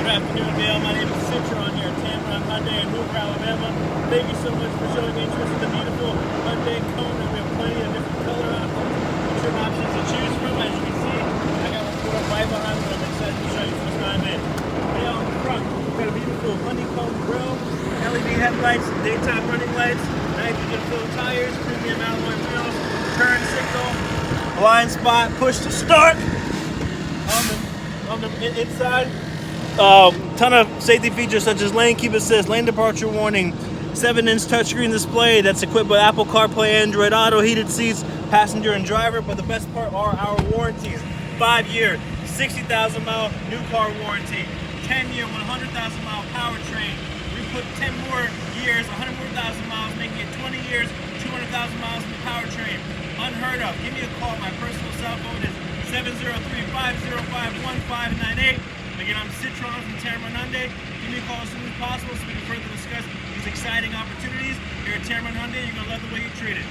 Good afternoon, Dale. My name is Tameron here at Tameron Hyundai in Hoover, Alabama. Thank you so much for showing interest in the beautiful Hyundai Kona. We have plenty of different color options, trim options to choose from. As you can see, I got one pulled up right behind me. I'm excited to show you first time in. Now on the front, we've got a beautiful honeycomb grille, LED headlights, daytime running lights, nitrogen-filled tires, premium alloy wheels, turn signal, blind spot, push to start. On the inside, ton of safety features such as lane keep assist, lane departure warning, 7-inch touchscreen display that's equipped with Apple CarPlay, Android Auto, heated seats, passenger and driver. But the best part are our warranties: 5-year, 60,000-mile new car warranty, 10-year, 100,000-mile powertrain. We put 10 more years, 100 more thousand miles, making it 20 years, 200,000 miles in the powertrain. Unheard of. Give me a call. My personal cell phone is 703-505-1598. Again, I'm Tameron from Tameron Hyundai. Give me a call as soon as possible so we can further discuss these exciting opportunities. Here at Tameron Hyundai, you're going to love the way you're treated.